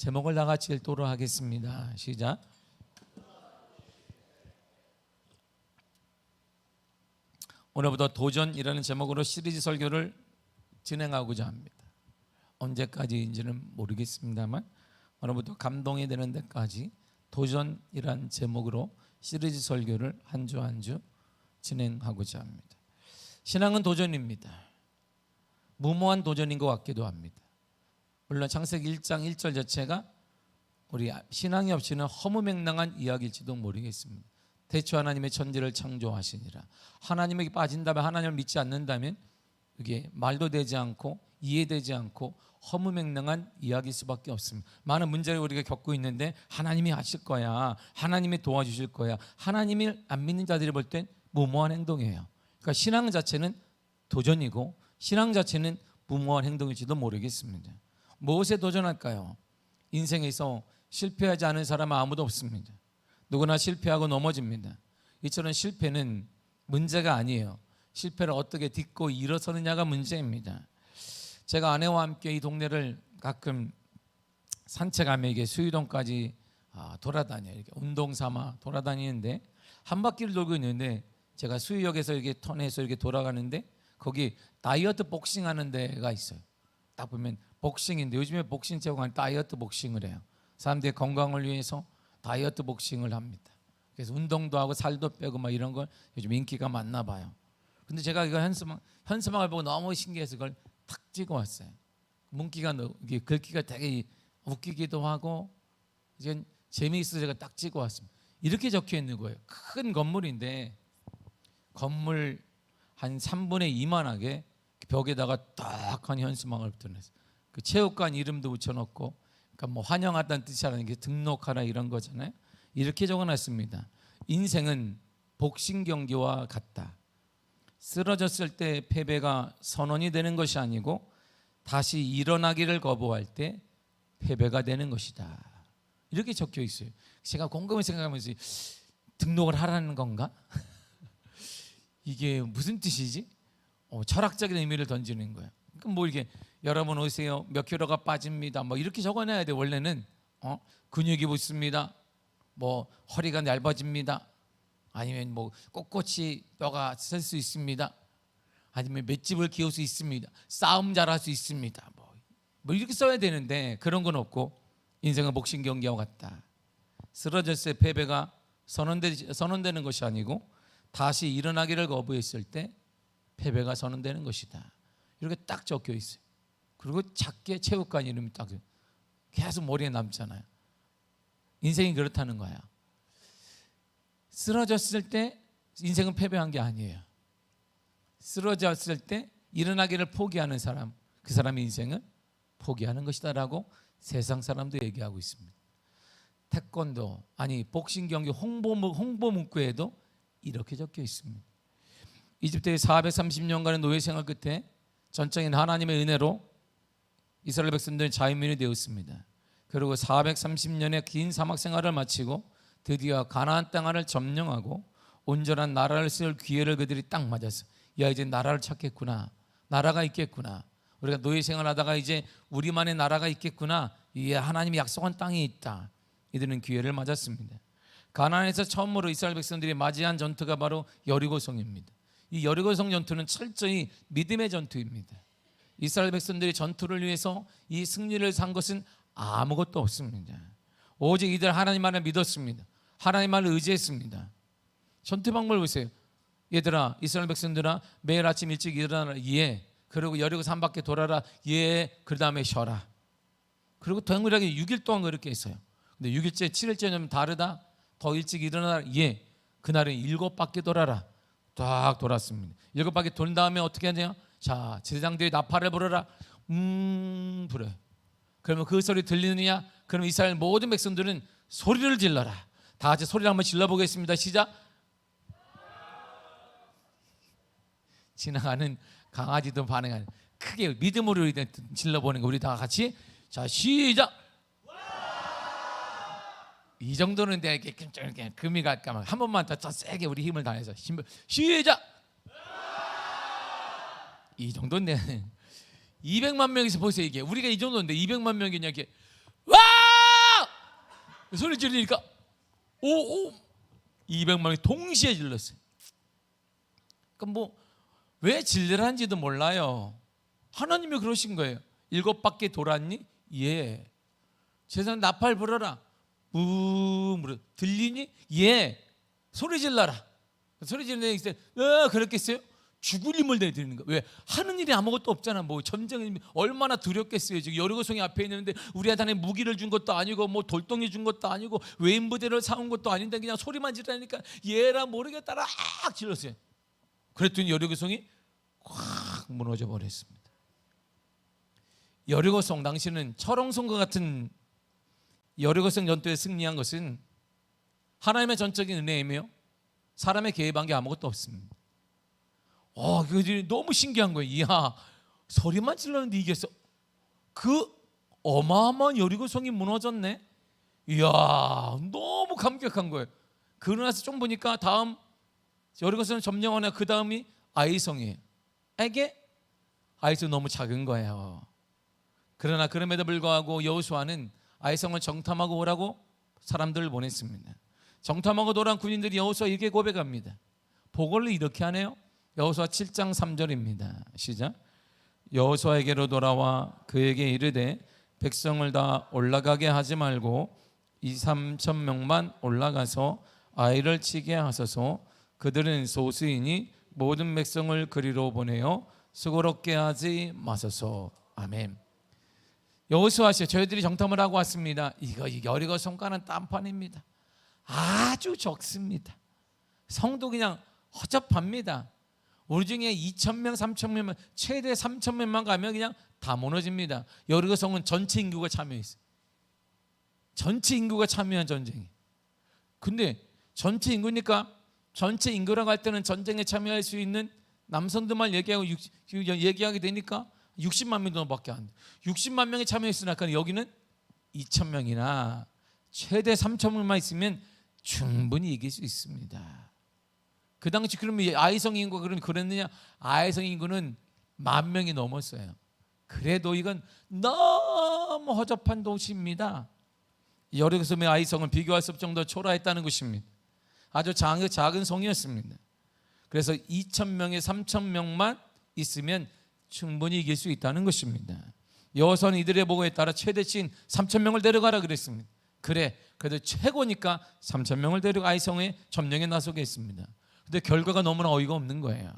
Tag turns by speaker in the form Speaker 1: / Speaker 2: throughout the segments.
Speaker 1: 제목을 다 같이 읽도록 하겠습니다. 시작. 오늘부터 도전이라는 제목으로 시리즈 설교를 진행하고자 합니다. 언제까지인지는 모르겠습니다만 오늘부터 감동이 되는 데까지 도전이라는 제목으로 시리즈 설교를 한 주 한 주 진행하고자 합니다. 신앙은 도전입니다. 무모한 도전인 것 같기도 합니다. 물론 창세기 1장 1절 자체가 우리 신앙이 없이는 허무맹랑한 이야기일지도 모르겠습니다. 대초 하나님의 천지를 창조하시니라. 하나님에게 빠진다면, 하나님을 믿지 않는다면 이게 말도 되지 않고 이해되지 않고 허무맹랑한 이야기일 수밖에 없습니다. 많은 문제를 우리가 겪고 있는데 하나님이 하실 거야, 하나님이 도와주실 거야, 하나님을 안 믿는 자들이 볼 땐 무모한 행동이에요. 그러니까 신앙 자체는 도전이고 신앙 자체는 무모한 행동일지도 모르겠습니다. 무엇에 도전할까요? 인생에서 실패하지 않은 사람은 아무도 없습니다. 누구나 실패하고 넘어집니다. 이처럼 실패는 문제가 아니에요. 실패를 어떻게 딛고 일어서느냐가 문제입니다. 제가 아내와 함께 이 동네를 가끔 산책하며 이게 수유동까지 돌아다녀요. 이렇게 운동 삼아 돌아다니는데 한 바퀴를 돌고 있는데 제가 수유역에서 이렇게 턴해서 이렇게 돌아가는데 거기 다이어트 복싱 하는 데가 있어요. 딱 보면 복싱인데 요즘에 복싱 체육관 다이어트 복싱을 해요. 사람들의 건강을 위해서 다이어트 복싱을 합니다. 그래서 운동도 하고 살도 빼고 막 이런 걸 요즘 인기가 많나 봐요. 근데 제가 이거 현수막을 보고 너무 신기해서 그걸 탁 찍어 왔어요. 문기가 글귀가 되게 웃기기도 하고 이제 재미있어서 제가 딱 찍어 왔습니다. 이렇게 적혀 있는 거예요. 큰 건물인데 건물 한 3분의 2만하게 벽에다가 딱한 현수막을 붙여놨어요. 그 체육관 이름도 붙여놓고, 그러니까 뭐 환영하다는 뜻이라는 게 등록하라 이런 거잖아요. 이렇게 적어놨습니다. 인생은 복싱 경기와 같다. 쓰러졌을 때 패배가 선언이 되는 것이 아니고 다시 일어나기를 거부할 때 패배가 되는 것이다. 이렇게 적혀 있어요. 제가 곰곰이 생각하면서 등록을 하라는 건가? 이게 무슨 뜻이지? 철학적인 의미를 던지는 거예요. 그럼 뭐 이렇게 여러분 오세요, 몇 킬로가 빠집니다, 뭐 이렇게 적어놔야 돼. 원래는 근육이 붙습니다, 뭐 허리가 얇아집니다, 아니면 뭐 꼿꼿이 뼈가 셀 수 있습니다, 아니면 맷집을 키울 수 있습니다, 싸움 잘할 수 있습니다, 뭐 이렇게 써야 되는데 그런 건 없고 인생은 복싱 경기와 같다. 쓰러졌을 때 패배가 선언되는 것이 아니고 다시 일어나기를 거부했을 때 패배가 선언되는 것이다. 이렇게 딱 적혀 있어요. 그리고 작게 체육관 이름이 딱 계속 머리에 남잖아요. 인생이 그렇다는 거야. 쓰러졌을 때 인생은 패배한 게 아니에요. 쓰러졌을 때 일어나기를 포기하는 사람, 그 사람의 인생은 포기하는 것이다라고 세상 사람도 얘기하고 있습니다. 태권도, 아니 복싱 경기 홍보 문구에도 이렇게 적혀 있습니다. 이집트의 430년간의 노예 생활 끝에 전적인 하나님의 은혜로 이스라엘 백성들은 자유민이 되었습니다. 그리고 430년의 긴 사막 생활을 마치고 드디어 가나안 땅을 점령하고 온전한 나라를 세울 기회를 그들이 딱 맞았어. 야, 이제 나라를 찾겠구나, 나라가 있겠구나, 우리가 노예 생활하다가 이제 우리만의 나라가 있겠구나, 이게 하나님이 약속한 땅이 있다. 이들은 기회를 맞았습니다. 가나안에서 처음으로 이스라엘 백성들이 맞이한 전투가 바로 여리고성입니다. 이 여리고성 전투는 철저히 믿음의 전투입니다. 이스라엘 백성들이 전투를 위해서 이 승리를 산 것은 아무것도 없습니다. 오직 이들 하나님만을 믿었습니다. 하나님만을 의지했습니다. 전투 방법을 보세요. 얘들아, 이스라엘 백성들아, 매일 아침 일찍 일어나라. 예. 그리고 여리고성 한 바퀴 돌아라. 예. 그 다음에 쉬어라. 그리고 동일하게 6일 동안 그렇게 했어요. 근데 6일째 7일째는 다르다. 더 일찍 일어나라. 예. 그날은 7바퀴 돌아라. 딱 돌았습니다. 7바퀴 돌 다음에 어떻게 하냐? 자, 제사장들이 나팔을 불어라. 불어요. 그러면 그 소리 들리느냐? 그럼 이스라엘 모든 백성들은 소리를 질러라. 다 같이 소리를 한번 질러보겠습니다. 시작. 지나가는 강아지도 반응하는, 크게 믿음으로 질러보는 거 우리 다 같이. 자, 시작. 이 정도는 내가 이렇게 금이 갈까 막 한 번만 더 세게 우리 힘을 다해서 시작. 이 정도는 200만 명에서 보세요. 이게 우리가 이 정도인데 200만 명이냐 이게 와 소리 지르니까 200만이 동시에 질렀어요. 그러니까 왜 질르란지도 몰라요. 하나님이 그러신 거예요. 7바퀴 돌았니? 예. 세상 나팔 불어라. 들리니? 예. 소리 질러라. 소리 지르는 데 그렇겠어요? 죽을 힘을 내드리는 거예요. 왜? 하는 일이 아무것도 없잖아. 전쟁이 얼마나 두렵겠어요. 지금 여리고성이 앞에 있는데 우리 아들한테 무기를 준 것도 아니고 돌덩이 준 것도 아니고 외인 부대를 사온 것도 아닌데 그냥 소리만 지르니까 얘라 모르겠다라 질렀어요. 그랬더니 여리고성이 확 무너져 버렸습니다. 여리고성 당시는 철옹성과 같은 여리고성 전투에 승리한 것은 하나님의 전적인 은혜이며 사람의 개입한 게 아무것도 없습니다. 그들이 너무 신기한 거예요. 이야, 소리만 질렀는데 이겼어. 그 어마어마한 여리고성이 무너졌네. 이야, 너무 감격한 거예요. 그러고 나서 좀 보니까 다음 여리고성은 점령하나 그 다음이 아이성이에요. 아이성이 너무 작은 거예요. 그러나 그럼에도 불구하고 여호수아는 아이성을 정탐하고 오라고 사람들을 보냈습니다. 정탐하고 돌아온 군인들이 여호수아에게 고백합니다. 보고를 이렇게 하네요. 여호수아 7장 3절입니다. 시작. 여호수아에게로 돌아와 그에게 이르되 백성을 다 올라가게 하지 말고 2-3천 명만 올라가서 아이를 치게 하소서. 그들은 소수이니 모든 백성을 그리로 보내어 수고롭게 하지 마소서. 아멘. 여호수아씨, 저희들이 정탐을 하고 왔습니다. 이거 여리고 성과는 딴판입니다. 아주 적습니다. 성도 그냥 허접합니다. 우리 중에 2,000명, 3,000명, 최대 3,000명만 가면 그냥 다 무너집니다. 여리고 성은 전체 인구가 참여했어요. 전체 인구가 참여한 전쟁이. 근데 전체 인구니까 전체 인구라고 할 때는 전쟁에 참여할 수 있는 남성들만 얘기하게 되니까 60만 명 정도밖에 안 돼. 60만 명이 참여했으니까 여기는 2,000명이나 최대 3,000명만 있으면 충분히 이길 수 있습니다. 그 당시 그러면 아이성 인구가 그랬느냐? 아이성 인구는 10,000명이 넘었어요. 그래도 이건 너무 허접한 도시입니다. 여리고성의 아이성은 비교할 수 없을 정도로 초라했다는 것입니다. 아주 작은 성이었습니다. 그래서 2,000명에 3,000명만 있으면 충분히 이길 수 있다는 것입니다. 여호수아는 이들의 보고에 따라 최대치인 3,000명을 데려가라 그랬습니다. 그래도 최고니까 3,000명을 데리고 아이성의 점령에 나서게 했습니다. 근데 결과가 너무나 어이가 없는 거예요.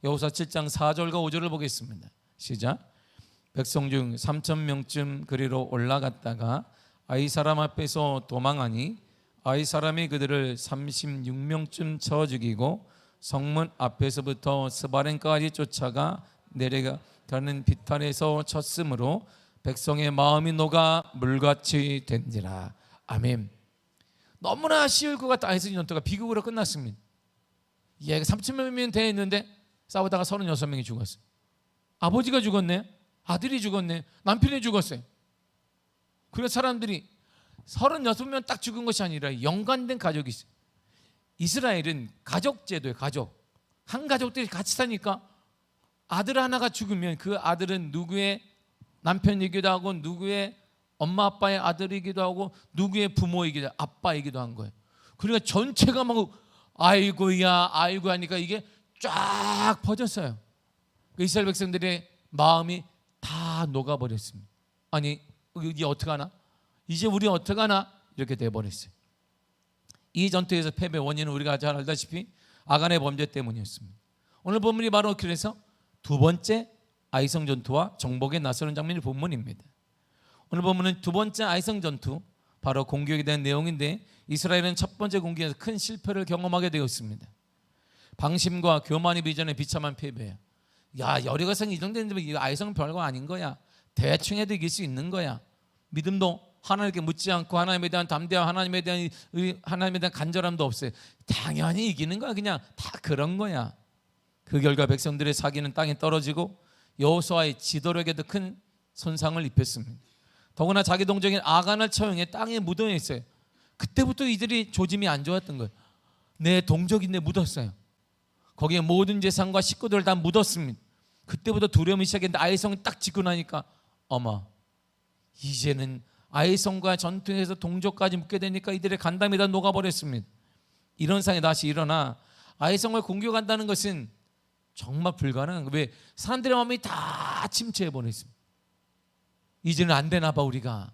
Speaker 1: 여호수아 7장 4절과 5절을 보겠습니다. 시작. 백성 중 3,000명쯤 그리로 올라갔다가 아이 사람 앞에서 도망하니 아이 사람이 그들을 36명쯤 쳐 죽이고 성문 앞에서부터 스바렌까지 쫓아가 내려가는 비탈에서 쳤으므로 백성의 마음이 녹아 물같이 된지라. 아멘. 너무나 쉬울 것 같다. 아이성 전투가 비극으로 끝났습니다. 얘가 3,000명이면 돼 있는데 싸우다가 36명이 죽었어요. 아버지가 죽었네, 아들이 죽었네, 남편이 죽었어요. 그래서 사람들이 36명 딱 죽은 것이 아니라 연관된 가족이 있어요. 이스라엘은 가족 제도예요. 한 가족들이 같이 사니까 아들 하나가 죽으면 그 아들은 누구의 남편이기도 하고 누구의 엄마 아빠의 아들이기도 하고 누구의 부모이기도 하고 아빠이기도 한 거예요. 그러니까 전체가 막 아이고야 하니까 이게 쫙 퍼졌어요. 이스라엘 백성들의 마음이 다 녹아버렸습니다. 아니 이제 어떡하나? 이제 우리 어떡하나? 이렇게 돼버렸어요. 이 전투에서 패배 원인은 우리가 잘 알다시피 아간의 범죄 때문이었습니다. 오늘 본문이 바로 그래서 두 번째 아이성 전투와 정복에 나서는 장면이 본문입니다. 오늘 본문은 두 번째 아이성 전투, 바로 공격에 대한 내용인데 이스라엘은 첫 번째 공격에서 큰 실패를 경험하게 되었습니다. 방심과 교만이 비전에 비참한 패배예요. 야, 여리고성 이 정도 되는데 아이성은 별거 아닌 거야. 대충 해도 이길 수 있는 거야. 믿음도 하나님께 묻지 않고 하나님에 대한 담대함, 하나님에 대한 간절함도 없어요. 당연히 이기는 거야. 그냥 다 그런 거야. 그 결과 백성들의 사기는 땅에 떨어지고 여호수아의 지도력에도 큰 손상을 입혔습니다. 더구나 자기 동족인 아간을 처형해 땅에 묻어 있어요. 그때부터 이들이 조짐이 안 좋았던 거예요. 내 동족인데 묻었어요. 거기에 모든 재산과 식구들을 다 묻었습니다. 그때부터 두려움이 시작했는데 아이성이 딱 짓고 나니까 어머, 이제는 아이성과 전투에서 동족까지 묻게 되니까 이들의 간담이 다 녹아버렸습니다. 이런 상황이 다시 일어나 아이성을 공격한다는 것은 정말 불가능한 거예요. 왜? 사람들의 마음이 다 침체해버렸습니다. 이제는 안 되나 봐 우리가.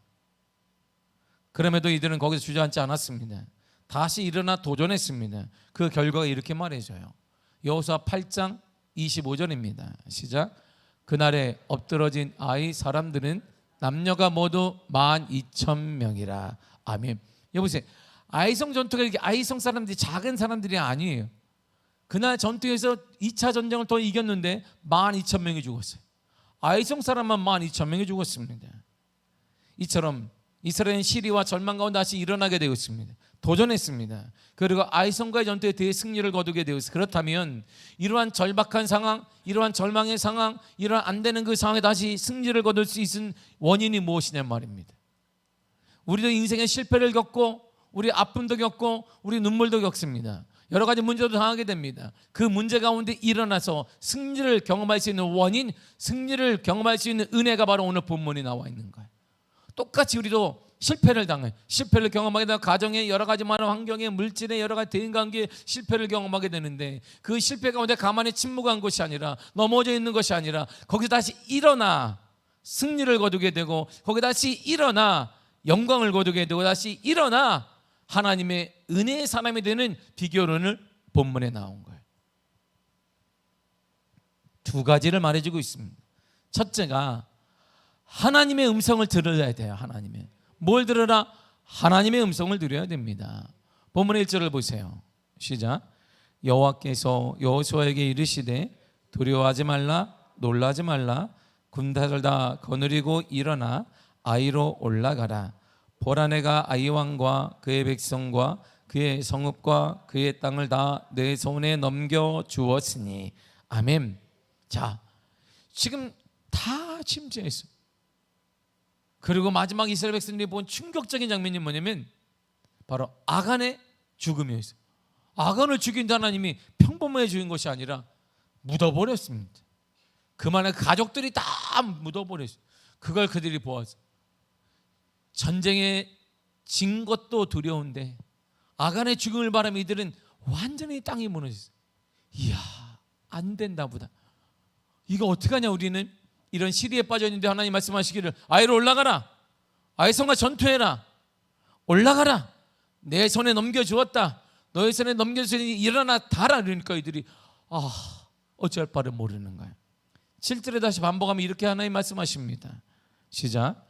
Speaker 1: 그럼에도 이들은 거기서 주저앉지 않았습니다. 다시 일어나 도전했습니다. 그 결과가 이렇게 말해줘요. 여호수아 8장 25절입니다. 시작. 그날에 엎드러진 아이 사람들은 남녀가 모두 12,000명이라. 아멘. 여보세요. 아이성 전투가 이렇게 아이성 사람들이 작은 사람들이 아니에요. 그날 전투에서 2차 전쟁을 또 이겼는데 12,000명이 죽었어요. 아이성 사람만 12,000명이 죽었습니다. 이처럼 이스라엘은 시리와 절망 가운데 다시 일어나게 되었습니다. 도전했습니다. 그리고 아이성과의 전투에 대해 승리를 거두게 되었어요. 그렇다면 이러한 절박한 상황, 이러한 절망의 상황, 이러한 안 되는 그 상황에 다시 승리를 거둘 수 있는 원인이 무엇이냐 말입니다. 우리도 인생의 실패를 겪고 우리 아픔도 겪고 우리 눈물도 겪습니다. 여러 가지 문제도 당하게 됩니다. 그 문제 가운데 일어나서 승리를 경험할 수 있는 원인, 승리를 경험할 수 있는 은혜가 바로 오늘 본문에 나와 있는 거예요. 똑같이 우리도 실패를 당해, 실패를 경험하게 되면 가정의 여러 가지 많은 환경에, 물질의 여러 가지 대인관계에 실패를 경험하게 되는데 그 실패 가운데 가만히 침묵한 것이 아니라, 넘어져 있는 것이 아니라 거기서 다시 일어나 승리를 거두게 되고, 거기 다시 일어나 영광을 거두게 되고, 다시 일어나 하나님의 은혜의 사람이 되는 비결론을 본문에 나온 거예요. 두 가지를 말해주고 있습니다. 첫째가 하나님의 음성을 들어야 돼요. 하나님의. 뭘 들으라? 하나님의 음성을 들어야 됩니다. 본문의 1절을 보세요. 시작. 여호와께서 여호수아에게 이르시되 두려워하지 말라, 놀라지 말라, 군사를 다 거느리고 일어나 아이로 올라가라. 보라, 내가 아이 왕과 그의 백성과 그의 성읍과 그의 땅을 다 내 손에 넘겨 주었으니. 아멘. 자, 지금 다 침체했어요. 그리고 마지막 이스라엘 백성들이 본 충격적인 장면이 뭐냐면 바로 아간의 죽음이었어요. 아간을 죽인 하나님이 평범하게 죽인 것이 아니라 묻어버렸습니다. 그만한 가족들이 다 묻어버렸어요. 그걸 그들이 보았어요. 전쟁에 진 것도 두려운데 아간의 죽음을 바라며 이들은 완전히 땅이 무너졌어요. 이야, 안 된다 보다. 이거 어떡하냐 우리는. 이런 시리에 빠져 있는데 하나님 말씀하시기를 아이로 올라가라, 아이성과 전투해라, 올라가라, 내 손에 넘겨주었다, 너의 손에 넘겨주니 일어나 달아. 그러니까 이들이 어찌할 바를 모르는 거예요. 7절에 다시 반복하면 이렇게 하나님 말씀하십니다. 시작.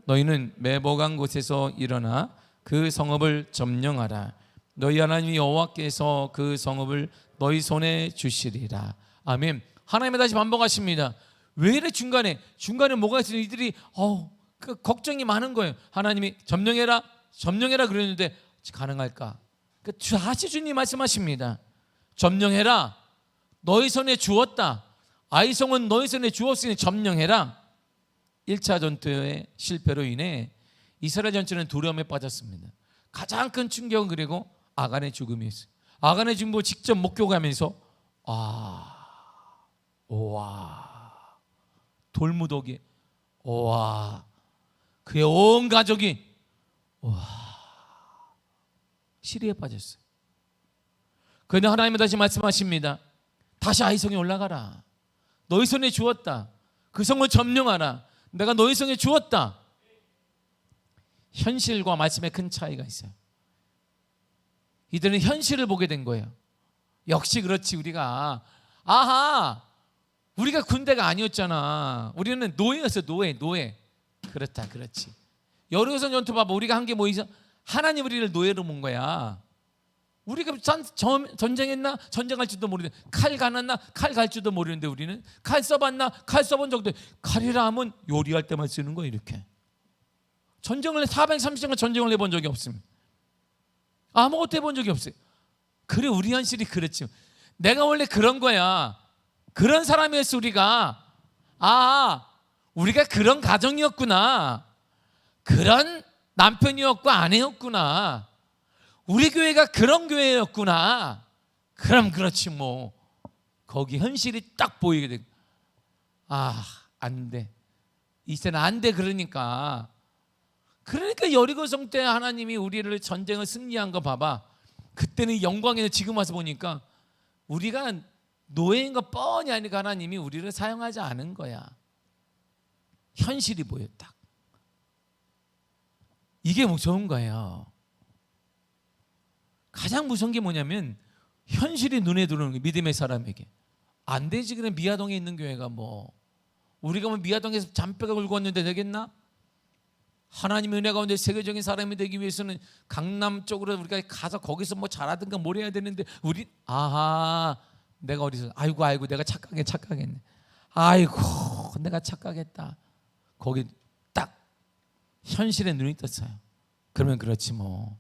Speaker 1: 너희는 매복한 곳에서 일어나 그 성읍을 점령하라. 너희 하나님 여호와께서 그 성읍을 너희 손에 주시리라. 아멘. 하나님이 다시 반복하십니다. 왜 이래 중간에 뭐가 있어요? 이들이 그 걱정이 많은 거예요. 하나님이 점령해라 그랬는데 가능할까? 다시 주님 말씀하십니다. 점령해라. 너희 손에 주었다. 아이성은 너희 손에 주었으니 점령해라. 1차 전투의 실패로 인해 이스라엘 전체는 두려움에 빠졌습니다. 가장 큰 충격은 그리고 아간의 죽음이었어요. 아간의 죽음을 직접 목격하면서 돌무더기, 그의 온 가족이 시리에 빠졌어요. 그런데 하나님은 다시 말씀하십니다. 다시 아이성에 올라가라. 너희 손에 주었다. 그 성을 점령하라. 내가 너희 손에 주었다. 현실과 말씀에 큰 차이가 있어요. 이들은 현실을 보게 된 거예요. 역시 그렇지. 우리가 군대가 아니었잖아. 우리는 노예였어. 노예. 그렇다. 그렇지. 여리고성 전투 봐봐. 우리가 한 게 뭐 있어? 하나님 우리를 노예로 본 거야. 우리가 전쟁했나? 전쟁할 줄도 모르는데, 칼 가났나? 칼 갈 줄도 모르는데, 우리는 칼 써봤나? 칼 써본 적도. 칼이라 하면 요리할 때만 쓰는 거야. 이렇게. 전쟁을 430년간 전쟁을 해본 적이 없습니다. 아무것도 해본 적이 없어요. 그래, 우리 현실이 그렇지. 내가 원래 그런 거야. 그런 사람이었어. 우리가 우리가 그런 가정이었구나. 그런 남편이었고 아내였구나. 우리 교회가 그런 교회였구나. 그럼 그렇지 뭐. 거기 현실이 딱 보이게 돼. 안 돼. 이제는 안 돼. 그러니까 그러니까 여리고성 때 하나님이 우리를 전쟁을 승리한 거 봐봐. 그때는 영광이었는데 지금 와서 보니까 우리가 노예인 거 뻔히 아니까 하나님이 우리를 사용하지 않은 거야. 현실이 보여 딱. 이게 무서운 거예요. 가장 무서운 게 뭐냐면 현실이 눈에 들어오는 거예요. 믿음의 사람에게. 안 되지. 그냥 미아동에 있는 교회가 뭐 우리가 뭐 미아동에서 잔뼈가 굴고 왔는데 되겠나? 하나님의 은혜 가운데 세계적인 사람이 되기 위해서는 강남 쪽으로 우리가 가서 거기서 뭐 잘하든가 뭘 해야 되는데 우리 내가 어디서 아이고 내가 착각했네. 아이고 내가 착각했다. 거기 딱 현실에 눈이 떴어요. 그러면 그렇지 뭐.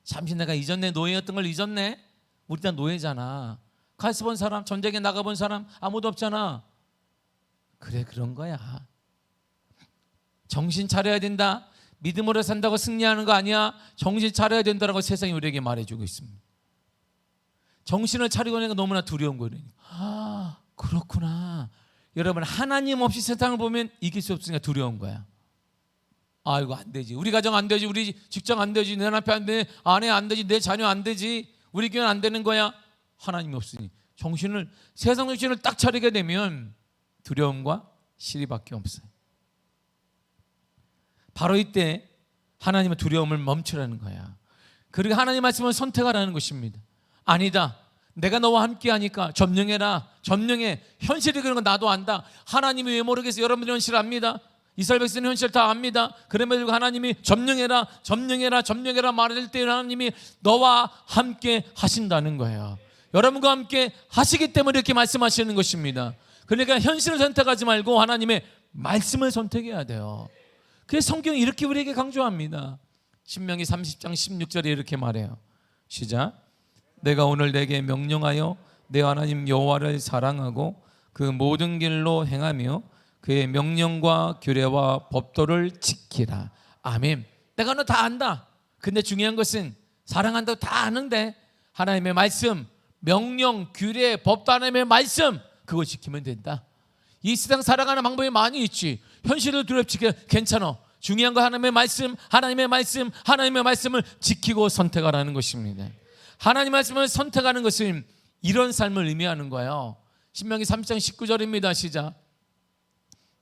Speaker 1: 잠시 내가 잊었네. 노예였던 걸 잊었네. 우리 다 노예잖아. 가서 본 사람, 전쟁에 나가본 사람 아무도 없잖아. 그래 그런 거야. 정신 차려야 된다. 믿음으로 산다고 승리하는 거 아니야. 정신 차려야 된다라고 세상이 우리에게 말해주고 있습니다. 정신을 차리고 하는 게 너무나 두려운 거예요. 그렇구나. 여러분 하나님 없이 세상을 보면 이길 수 없으니까 두려운 거야. 이거 안 되지. 우리 가정 안 되지. 우리 직장 안 되지. 내 남편 안 되지. 아내 안 되지. 내 자녀 안 되지. 우리 교회는 안 되는 거야. 하나님이 없으니 세상 정신을 딱 차리게 되면 두려움과 시리밖에 없어요. 바로 이때 하나님의 두려움을 멈추라는 거야. 그리고 하나님 말씀을 선택하라는 것입니다. 아니다. 내가 너와 함께 하니까 점령해라. 점령해. 현실이 그런 거 나도 안다. 하나님이 왜 모르겠어요? 여러분들 현실 압니다. 이스라엘 백성은 현실 다 압니다. 그럼에도 하나님이 점령해라 말할 때 하나님이 너와 함께 하신다는 거예요. 여러분과 함께 하시기 때문에 이렇게 말씀하시는 것입니다. 그러니까 현실을 선택하지 말고 하나님의 말씀을 선택해야 돼요. 그래서 성경이 이렇게 우리에게 강조합니다. 신명기 30장 16절에 이렇게 말해요. 시작. 내가 오늘 내게 명령하여 내 하나님 여호와를 사랑하고 그 모든 길로 행하며 그의 명령과 규례와 법도를 지키라. 아멘. 내가 너 다 안다. 근데 중요한 것은 사랑한다고 다 아는데 하나님의 말씀, 명령, 규례, 법도 하나님의 말씀 그거 지키면 된다. 이 세상 살아가는 방법이 많이 있지. 현실을 두렵지 괜찮아. 중요한 건 하나님의 말씀을 지키고 선택하라는 것입니다. 하나님의 말씀을 선택하는 것은 이런 삶을 의미하는 거예요. 신명기 3장 19절입니다. 시작.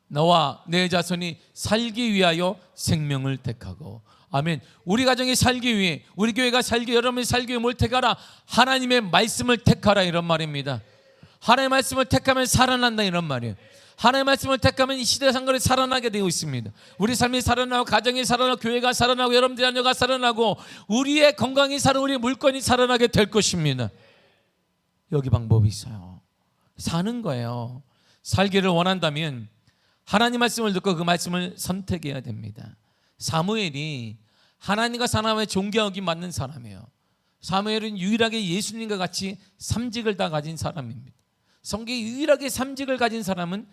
Speaker 1: 너와 내 자손이 살기 위하여 생명을 택하고. 아멘. 우리 가정이 살기 위해, 우리 교회가 살기, 여러분이 살기 위해 뭘 택하라? 하나님의 말씀을 택하라 이런 말입니다. 하나님의 말씀을 택하면 살아난다 이런 말이에요. 하나님의 말씀을 택하면 이 시대 상관에 살아나게 되어 있습니다. 우리 삶이 살아나고 가정이 살아나고 교회가 살아나고 여러분들 자녀가 살아나고 우리의 건강이 살아나고 우리의 물건이 살아나게 될 것입니다. 여기 방법이 있어요. 사는 거예요. 살기를 원한다면 하나님 말씀을 듣고 그 말씀을 선택해야 됩니다. 사무엘이 하나님과 사람의 존경하기 맞는 사람이에요. 사무엘은 유일하게 예수님과 같이 삼직을 다 가진 사람입니다. 성경에 유일하게 삼직을 가진 사람은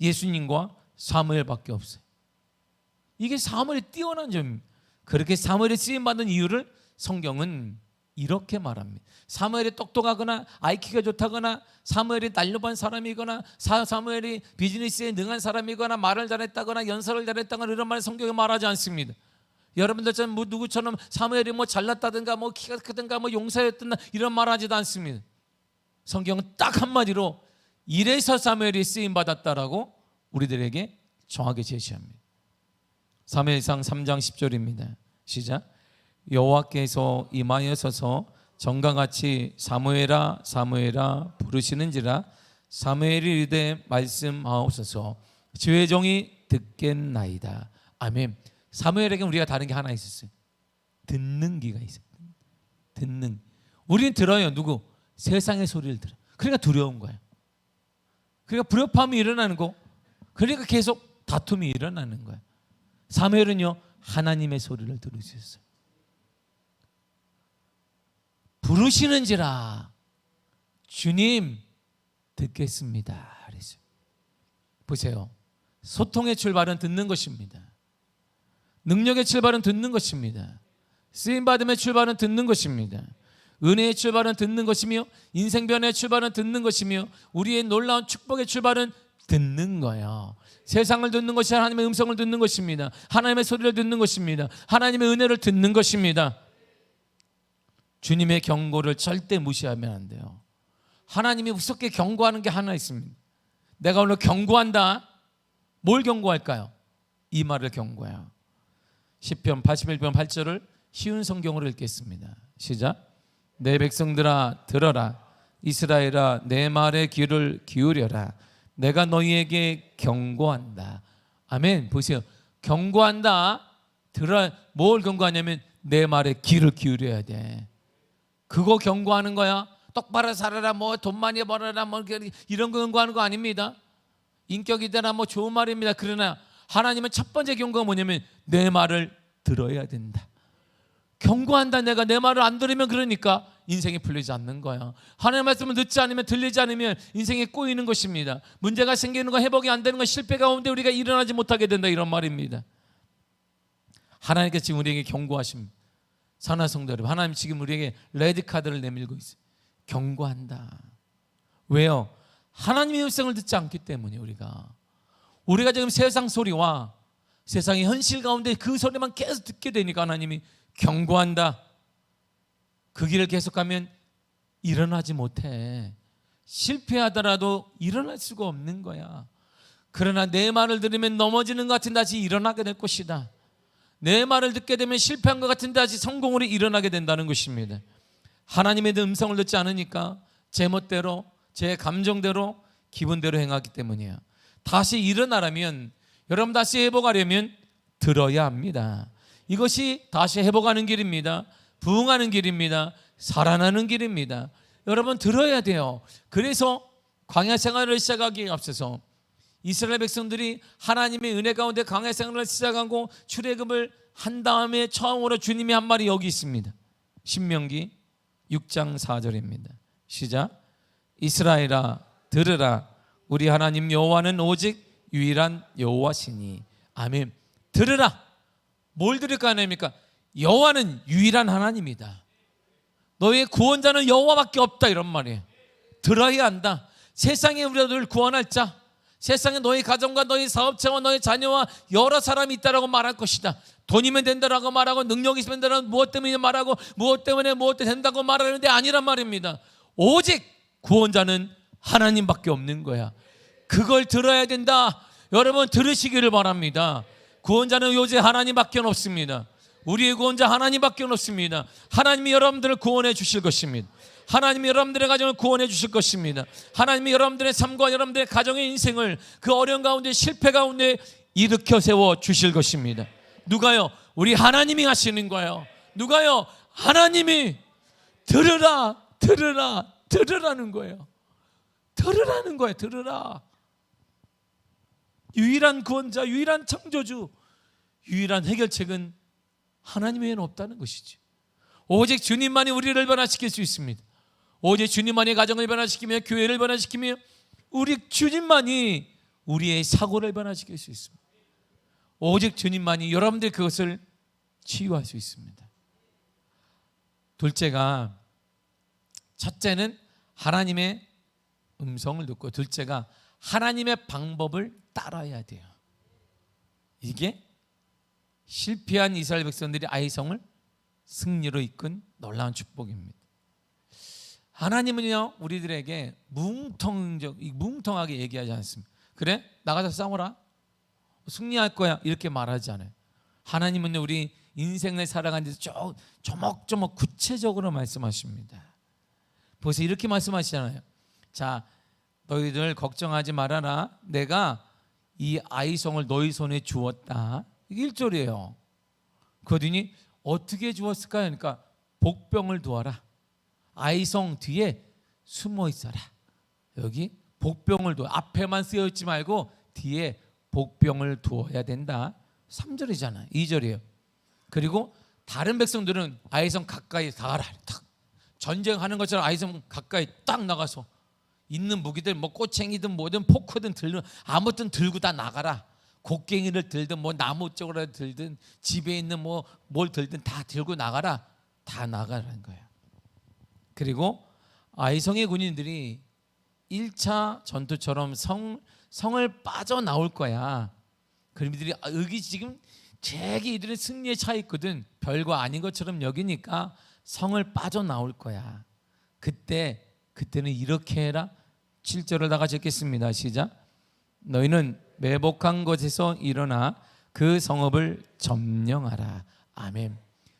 Speaker 1: 예수님과 사무엘밖에 없어요. 이게 사무엘이 뛰어난 점입니다. 그렇게 사무엘이 쓰임받는 이유를 성경은 이렇게 말합니다. 사무엘이 똑똑하거나 IQ가 좋다거나 사무엘이 날렵한 사람이거나 사무엘이 비즈니스에 능한 사람이거나 말을 잘했다거나 연설을 잘했다거나 이런 말 성경에 말하지 않습니다. 여러분들처럼 뭐 누구처럼 사무엘이 뭐 잘났다든가 뭐 키가 크든가 뭐 용사였든가 이런 말하지도 않습니다. 성경은 딱 한마디로 이래서 사무엘이 쓰임받았다라고 우리들에게 정확하게 제시합니다. 사무엘상 3장 10절입니다. 시작. 여호와께서 임하여서서 전과같이 사무엘아 사무엘아 부르시는지라 사무엘이 이르되 말씀하옵소서 주의 종이 듣겠나이다. 아멘. 사무엘에게 우리가 다른 게 하나 있었어요. 듣는 귀가 있어요. 듣는. 우리는 들어요. 누구? 세상의 소리를 들어. 그러니까 두려운 거예요. 그러니까 불협화음이 일어나는 거. 그러니까 계속 다툼이 일어나는 거예요. 사무엘은요 하나님의 소리를 들으셨어요. 부르시는지라 주님 듣겠습니다 그랬어요. 보세요. 소통의 출발은 듣는 것입니다. 능력의 출발은 듣는 것입니다. 쓰임받음의 출발은 듣는 것입니다. 은혜의 출발은 듣는 것이며 인생 변화의 출발은 듣는 것이며 우리의 놀라운 축복의 출발은 듣는 거예요. 세상을 듣는 것이 하나님의 음성을 듣는 것입니다. 하나님의 소리를 듣는 것입니다. 하나님의 은혜를 듣는 것입니다. 주님의 경고를 절대 무시하면 안 돼요. 하나님이 무섭게 경고하는 게 하나 있습니다. 내가 오늘 경고한다. 뭘 경고할까요? 이 말을 경고해요. 시편 81편 8절을 쉬운 성경으로 읽겠습니다. 시작. 내 백성들아 들어라. 이스라엘아 내 말에 귀를 기울여라. 내가 너희에게 경고한다. 아멘. 보세요. 경고한다. 들어. 뭘 경고하냐면 내 말에 귀를 기울여야 돼. 그거 경고하는 거야. 똑바로 살아라. 뭐 돈 많이 벌어라. 뭐 이런 거 경고하는 거 아닙니다. 인격이 되나 뭐 좋은 말입니다. 그러나 하나님은 첫 번째 경고가 뭐냐면 내 말을 들어야 된다. 경고한다. 내가 내 말을 안 들으면 그러니까 인생이 풀리지 않는 거야. 하나님의 말씀을 듣지 않으면 들리지 않으면 인생에 꼬이는 것입니다. 문제가 생기는 거, 회복이 안 되는 거, 실패 가운데 우리가 일어나지 못하게 된다, 이런 말입니다. 하나님께서 지금 우리에게 경고하십니다. 사랑하는 성도 여러분, 하나님 지금 우리에게 레드카드를 내밀고 있어요. 경고한다. 왜요? 하나님의 음성을 듣지 않기 때문에 우리가 지금 세상 소리와 세상의 현실 가운데 그 소리만 계속 듣게 되니까 하나님이 경고한다. 그 길을 계속하면 일어나지 못해. 실패하더라도 일어날 수가 없는 거야. 그러나 내 말을 들으면 넘어지는 것 같은데 다시 일어나게 될 것이다. 내 말을 듣게 되면 실패한 것 같은데 다시 성공으로 일어나게 된다는 것입니다. 하나님의 음성을 듣지 않으니까 제 멋대로, 제 감정대로, 기분대로 행하기 때문이에요. 다시 일어나려면, 여러분 다시 회복하려면 들어야 합니다. 이것이 다시 회복하는 길입니다. 부흥하는 길입니다. 살아나는 길입니다. 여러분 들어야 돼요. 그래서 광야 생활을 시작하기에 앞서서 이스라엘 백성들이 하나님의 은혜 가운데 광야 생활을 시작하고 출애굽을 한 다음에 처음으로 주님이 한 말이 여기 있습니다. 신명기 6장 4절입니다. 시작. 이스라엘아 들으라. 우리 하나님 여호와는 오직 유일한 여호와시니. 아멘. 들으라. 뭘 들을까 하나님입니까? 여호와는 유일한 하나님이다. 너의 구원자는 여호와밖에 없다, 이런 말이에요. 들어야 한다. 세상에 우리를 구원할 자, 세상에 너희 가정과 너희 사업자와 너희 자녀와 여러 사람이 있다라고 말할 것이다. 돈이면 된다라고 말하고 능력이 있으면 된다라고, 무엇 때문에 말하고 무엇 때문에 된다고 말하는데 아니란 말입니다. 오직 구원자는 하나님밖에 없는 거야. 그걸 들어야 된다. 여러분 들으시기를 바랍니다. 구원자는 요새 하나님밖에 없습니다. 우리의 구원자 하나님밖에 없습니다. 하나님이 여러분들을 구원해 주실 것입니다. 하나님이 여러분들의 가정을 구원해 주실 것입니다. 하나님이 여러분들의 삶과 여러분들의 가정의 인생을 그 어려운 가운데, 실패 가운데 일으켜 세워 주실 것입니다. 누가요? 우리 하나님이 하시는 거예요. 누가요? 하나님이. 들으라, 들으라, 들으라는 거예요. 들으라는 거예요. 들으라. 유일한 구원자, 유일한 창조주, 유일한 해결책은 하나님 외에는 없다는 것이죠. 오직 주님만이 우리를 변화시킬 수 있습니다. 오직 주님만이 가정을 변화시키며 교회를 변화시키며 우리 주님만이 우리의 사고를 변화시킬 수 있습니다. 오직 주님만이 여러분들 그것을 치유할 수 있습니다. 둘째가, 첫째는 하나님의 음성을 듣고, 둘째가 하나님의 방법을 따라야 돼요. 이게 실패한 이스라엘 백성들이 아이성을 승리로 이끈 놀라운 축복입니다. 하나님은요 우리들에게 뭉텅하게 얘기하지 않습니다. 그래? 나가서 싸워라, 승리할 거야, 이렇게 말하지 않아요. 하나님은 우리 인생을 살아가는 데서 조목조목 구체적으로 말씀하십니다. 보세요, 이렇게 말씀하시잖아요. 자, 너희들 걱정하지 말아라. 내가 이 아이성을 너희 손에 주었다. 이게 1절이에요. 그러더니 어떻게 주었을까요? 그러니까 복병을 두어라. 아이성 뒤에 숨어 있어라. 여기 복병을 두어, 앞에만 쓰여 있지 말고 뒤에 복병을 두어야 된다. 3절이잖아요. 2절이에요. 그리고 다른 백성들은 아이성 가까이 가라. 탁. 전쟁하는 것처럼 아이성 가까이 딱 나가서 있는 무기들, 뭐 꼬챙이든 뭐든 포크든 들든 아무튼 들고 다 나가라. 곡괭이를 들든 뭐 나무 쪽으로 들든 집에 있는 뭐 뭘 들든 다 들고 나가라. 다 나가라는 거예요. 그리고 아이성의 군인들이 1차 전투처럼 성을 빠져나올 거야. 그럼 이들이 여기 지금 되게 이들은 승리에 차 있거든. 별거 아닌 것처럼 여기니까 성을 빠져나올 거야. 그때는 이렇게 해라. 7절을 다 같이 읽겠습니다. 시작. 너희는 매복한 곳에서 일어나 그 성읍을 점령하라. 아멘.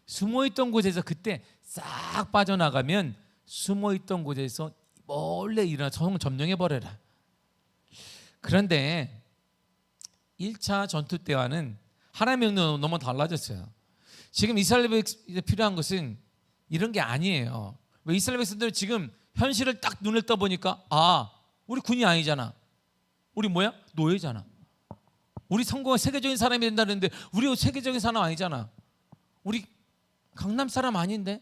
Speaker 1: 숨어있던 곳에서 그때 싹 빠져나가면 숨어있던 곳에서 몰래 일어나 성 점령해버려라. 그런데 1차 전투 때와는 하나님의 명령은 너무 달라졌어요. 지금 이스라엘 백성이 필요한 것은 이런 게 아니에요. 왜 이스라엘 백성들 지금 현실을 딱 눈을 떠보니까 우리 군이 아니잖아. 우리 뭐야? 노예잖아. 우리 성공한 세계적인 사람이 된다는데 우리 세계적인 사람 아니잖아. 우리 강남 사람 아닌데?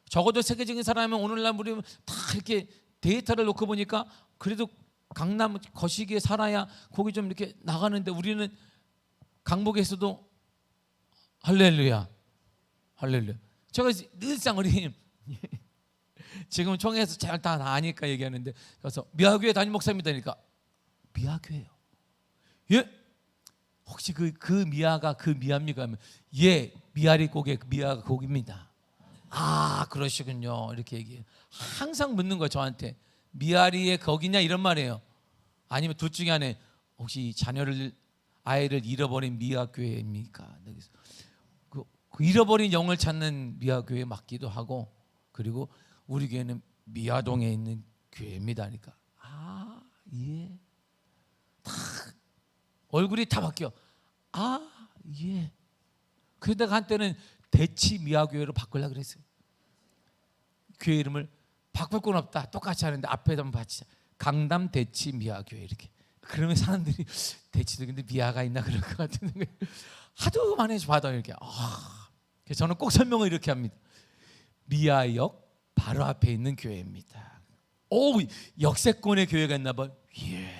Speaker 1: 적어도 세계적인 사람은 오늘날 우리 다 이렇게 데이터를 놓고 보니까 그래도 강남 거시기에 살아야 거기 좀 이렇게 나가는데 우리는 강북에서도 할렐루야. 제가 늘상 우리 지금 총회에서 잘 다 아니까 얘기하는데 그래서 미아교회 담임 목사입니다니까 미아교회요. 예? 혹시 그 미아가 그 미아입니까? 예, 미아리 고개 미아가 고기입니다. 그러시군요. 이렇게 얘기해요. 항상 묻는 거예요. 저한테 미아리의 거기냐 이런 말이에요. 아니면 둘 중에 하나 혹시 아이를 잃어버린 미아교회입니까? 그 잃어버린 영을 찾는 미아교회 맞기도 하고 그리고 우리 교회는 미아동에 있는 교회입니다. 그러니까 예. 다 얼굴이 다 바뀌어. 예. 그러다가 한때는 대치 미아교회로 바꾸려고 그랬어요. 교회 이름을 바꿀 건 없다. 똑같이 하는데 앞에다 한번 받치자. 강남 대치 미아교회 이렇게. 그러면 사람들이 대치도 근데 미아가 있나 그럴 것 같은데 하도 많이 받아요 이렇게. 그래서 저는 꼭 설명을 이렇게 합니다. 미아역 바로 앞에 있는 교회입니다. 역세권의 교회가 있나 봐요. 예.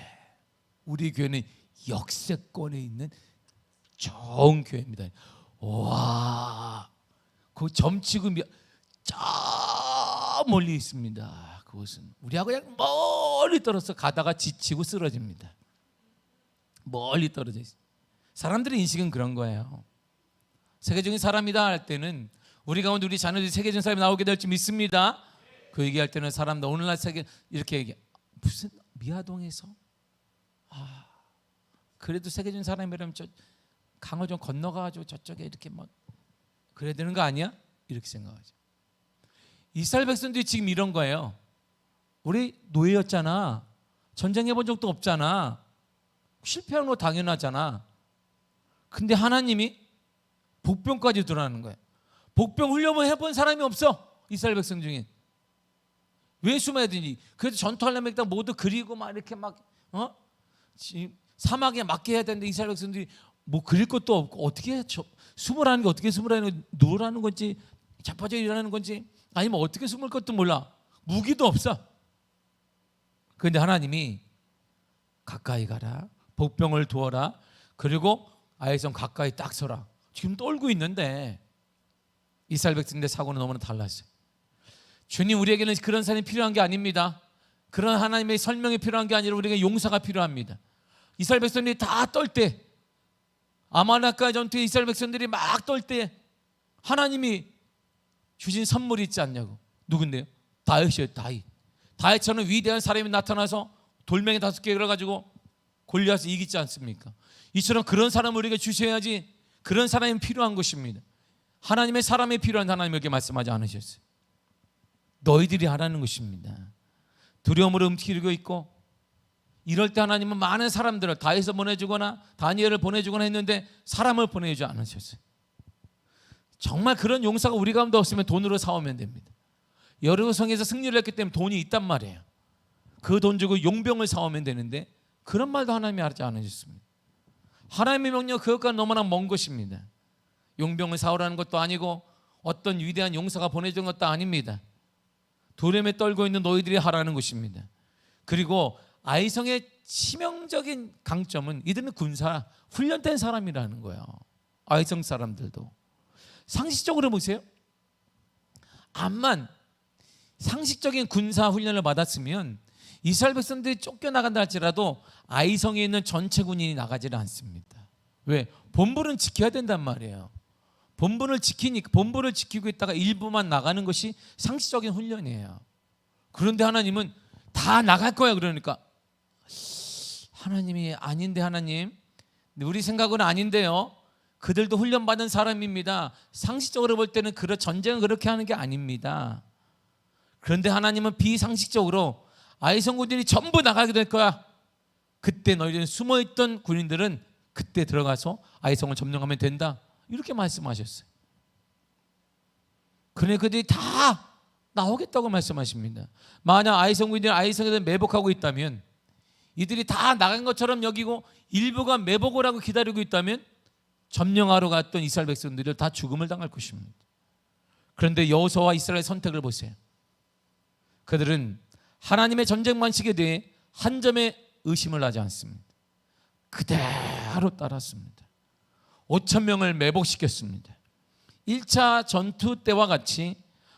Speaker 1: 우리 교회는 역세권에 있는 좋은 교회입니다. 와, 그 점치고 저 멀리 있습니다. 그곳은 우리하고 그냥 멀리 떨어져 가다가 지치고 쓰러집니다. 멀리 떨어져 있어요. 사람들의 인식은 그런 거예요. 세계적인 사람이다 할 때는 우리 가운데 우리 자녀들이 세계적인 사람이 나오게 될지 믿습니다. 그 얘기할 때는 사람들 오늘날 세계 이렇게 얘기해. 무슨 미아동에서 그래도 세계적인 사람이라면 저 강을 좀 건너가지고 저쪽에 이렇게 막 그래야 되는 거 아니야? 이렇게 생각하죠. 이스라엘 백성들이 지금 이런 거예요. 우리 노예였잖아. 전쟁해본 적도 없잖아. 실패한 거 당연하잖아. 근데 하나님이 복병까지 들어가는 거예요. 복병 훈련을 해본 사람이 없어. 이스라엘 백성 중에. 왜 숨어야 되니? 그래도 전투하려면 일단 모두 그리고 막 이렇게 막 사막에 맡게 해야 되는데 이스라엘 백성들이 뭐 그릴 것도 없고 어떻게 숨으라는 게 어떻게 숨으라는 건 누우라는 건지 자빠져 일하는 건지 아니면 어떻게 숨을 것도 몰라. 무기도 없어. 그런데 하나님이 가까이 가라. 복병을 두어라. 그리고 아이성 가까이 딱 서라. 지금 떨고 있는데 이스라엘 백성들의 사고는 너무나 달랐어요. 주님 우리에게는 그런 사람이 필요한 게 아닙니다. 그런 하나님의 설명이 필요한 게 아니라 우리에게 용서가 필요합니다. 이스라엘 백성들이 다 떨 때 아말렉과 전투에 이스라엘 백성들이 막 떨 때 하나님이 주신 선물이 있지 않냐고. 누군데요? 다윗이에요. 다윗처럼 위대한 사람이 나타나서 돌멩이 5개 걸어가지고 골리앗을 이기지 않습니까? 이처럼 그런 사람을 우리에게 주셔야지. 그런 사람이 필요한 것입니다. 하나님의 사람이 필요한 하나님에게 말씀하지 않으셨어요. 너희들이 하라는 것입니다. 두려움으로 움츠리고 있고 이럴 때 하나님은 많은 사람들을 다윗을 보내주거나 다니엘을 보내주거나 했는데 사람을 보내주지 않으셨어요. 정말 그런 용사가 우리 가운데 없으면 돈으로 사오면 됩니다. 여리고성에서 승리를 했기 때문에 돈이 있단 말이에요. 그 돈 주고 용병을 사오면 되는데 그런 말도 하나님이 하지 않으셨습니다. 하나님의 명령 그것과 너무나 먼 것입니다. 용병을 사오라는 것도 아니고 어떤 위대한 용사가 보내준 것도 아닙니다. 두려움에 떨고 있는 너희들이 하라는 것입니다. 그리고 아이성의 치명적인 강점은 이들은 군사 훈련된 사람이라는 거예요. 아이성 사람들도 상식적으로 보세요. 암만 상식적인 군사 훈련을 받았으면 이스라엘 백성들이 쫓겨나간다 할지라도 아이성에 있는 전체 군인이 나가지를 않습니다. 왜? 본부는 지켜야 된단 말이에요. 본부를 지키고 있다가 일부만 나가는 것이 상식적인 훈련이에요. 그런데 하나님은 다 나갈 거야. 그러니까 하나님이 아닌데, 하나님 우리 생각은 아닌데요. 그들도 훈련받은 사람입니다. 상식적으로 볼 때는 전쟁은 그렇게 하는 게 아닙니다. 그런데 하나님은 비상식적으로 아이성 군인이 전부 나가게 될 거야. 그때 너희들은 숨어있던 군인들은 그때 들어가서 아이성을 점령하면 된다. 이렇게 말씀하셨어요. 그런데 그들이 다 나오겠다고 말씀하십니다. 만약 아이성 군인이 아이성에 매복하고 있다면, 이들이 다 나간 것처럼 여기고 일부가 매복을 하고 기다리고 있다면 점령하러 갔던 이스라엘 백성들이 다 죽음을 당할 것입니다. 그런데 여호수아와 이스라엘의 선택을 보세요. 그들은 하나님의 전쟁 방식에 대해 한 점의 의심을 하지 않습니다. 그대로 따랐습니다. 5,000명을 매복시켰습니다. 1차 전투 때와 같이